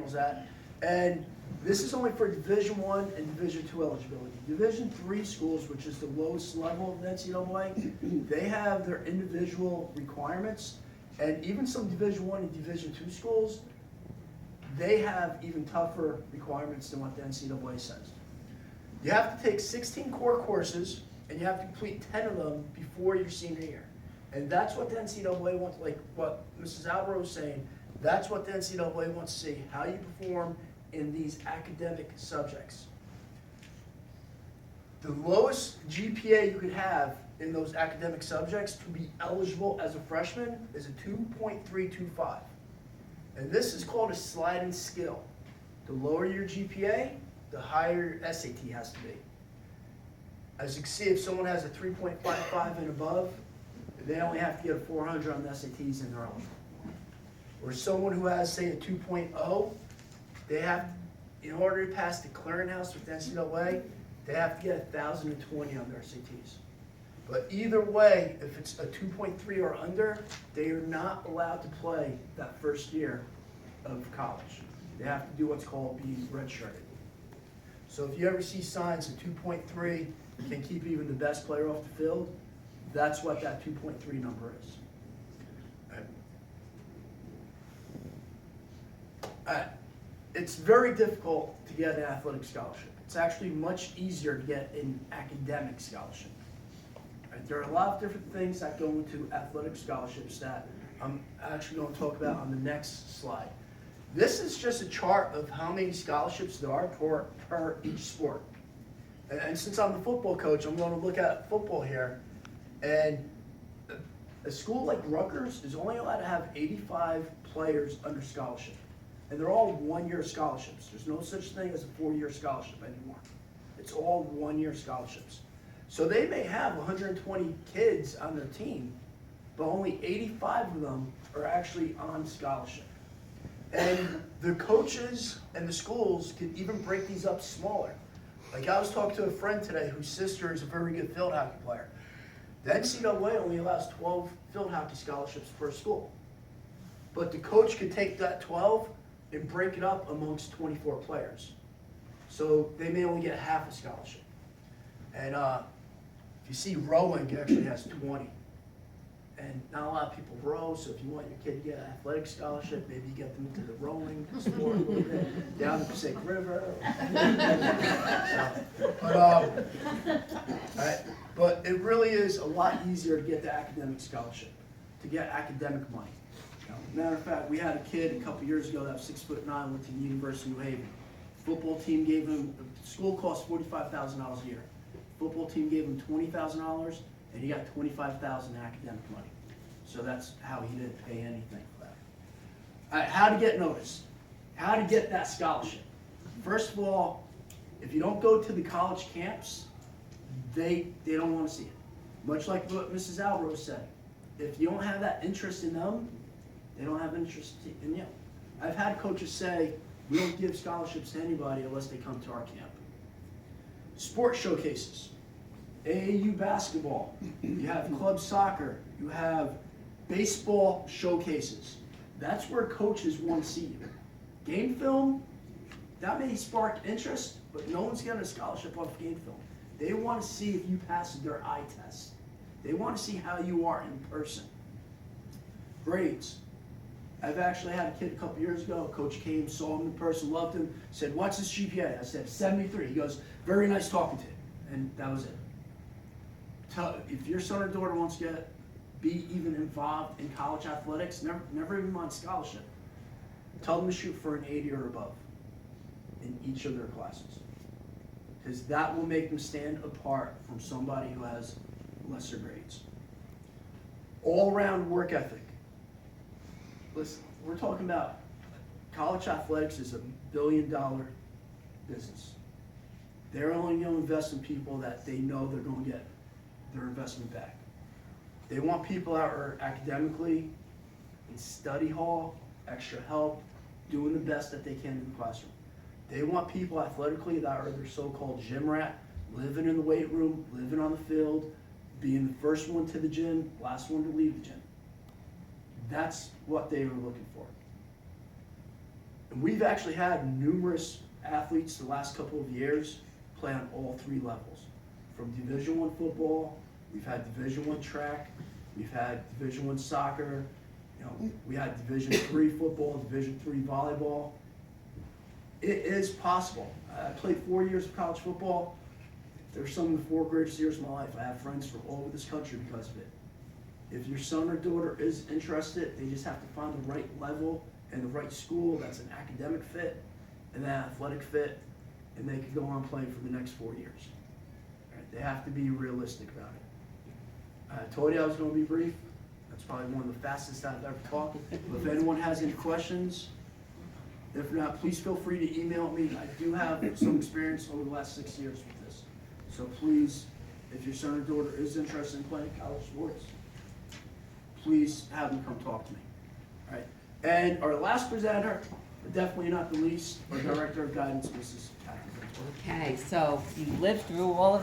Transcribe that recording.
handles that. And this is only for Division I and Division II eligibility. Division III schools, which is the lowest level of the NCAA, they have their individual requirements. And even some Division I and Division II schools, they have even tougher requirements than what the NCAA says. You have to take 16 core courses, and you have to complete 10 of them before your senior year. And that's what the NCAA wants, like what Mrs. Albro was saying, that's what the NCAA wants to see, how you perform in these academic subjects. The lowest GPA you could have in those academic subjects to be eligible as a freshman is a 2.325. And this is called a sliding scale. The lower your GPA, the higher your SAT has to be. As you can see, if someone has a 3.55 and above, they only have to get a 400 on the SATs and they're eligible. Or someone who has, say, a 2.0, they have, in order to pass the clearinghouse with the NCAA, they have to get 1,020 on their SATs. But either way, if it's a 2.3 or under, they are not allowed to play that first year of college. They have to do what's called being redshirted. So if you ever see signs of 2.3 can keep even the best player off the field, that's what that 2.3 number is. It's very difficult to get an athletic scholarship. It's actually much easier to get an academic scholarship. There are a lot of different things that go into athletic scholarships that I'm actually going to talk about on the next slide. This is just a chart of how many scholarships there are per each sport. And since I'm the football coach, I'm going to look at football here. And a school like Rutgers is only allowed to have 85 players under scholarship. And they're all one-year scholarships. There's no such thing as a four-year scholarship anymore. It's all one-year scholarships. So they may have 120 kids on their team, but only 85 of them are actually on scholarship. And the coaches and the schools can even break these up smaller. Like I was talking to a friend today whose sister is a very good field hockey player. The NCAA only allows 12 field hockey scholarships per school. But the coach could take that 12 and break it up amongst 24 players. So they may only get half a scholarship. And if you see rowing, it actually has 20. And not a lot of people row, so if you want your kid to get an athletic scholarship, maybe you get them into the rowing sport a little bit, down the Passaic River. But it really is a lot easier to get the academic scholarship, to get academic money. Matter of fact, we had a kid a couple years ago that was 6'9", went to the University of New Haven. Football team gave him, the school cost $45,000 a year. Football team gave him $20,000, and he got $25,000 in academic money. So that's how he didn't pay anything for that. How to get noticed. How to get that scholarship. First of all, if you don't go to the college camps, they don't want to see it. Much like what Mrs. Albro said. If you don't have that interest in them, they don't have interest in you. I've had coaches say, we don't give scholarships to anybody unless they come to our camp. Sport showcases. AAU basketball, you have club soccer, you have baseball showcases. That's where coaches want to see you. Game film, that may spark interest, but no one's getting a scholarship off game film. They want to see if you pass their eye test. They want to see how you are in person. Grades. I've actually had a kid a couple years ago, a coach came, saw him in person, loved him, said, what's his GPA? I said, 73. He goes, very nice talking to you. And that was it. If your son or daughter wants to be even involved in college athletics, never even on scholarship, tell them to shoot for an 80 or above in each of their classes. Because that will make them stand apart from somebody who has lesser grades. All-around work ethic. Listen, we're talking about college athletics is $1 billion business. They're only going to invest in people that they know they're going to get their investment back. They want people that are academically, in study hall, extra help, doing the best that they can in the classroom. They want people athletically that are their so-called gym rat, living in the weight room, living on the field, being the first one to the gym, last one to leave the gym. That's what they were looking for. And we've actually had numerous athletes the last couple of years play on all three levels. From Division I football, we've had Division I track, we've had Division I soccer, we had Division III football, Division III volleyball. It is possible. I played 4 years of college football. They're some of the 4 greatest years of my life. I have friends from all over this country because of it. If your son or daughter is interested, they just have to find the right level and the right school that's an academic fit and an athletic fit, and they can go on playing for the next 4 years. Right? They have to be realistic about it. I told you I was going to be brief. That's probably one of the fastest I've ever talked. But if anyone has any questions, if not, please feel free to email me. I do have some experience over the last 6 years with this. So please, if your son or daughter is interested in playing college sports, please have them come talk to me. All right. And our last presenter, but definitely not the least, our Director of Guidance, Mrs. Catherine. Okay, so you lived through all of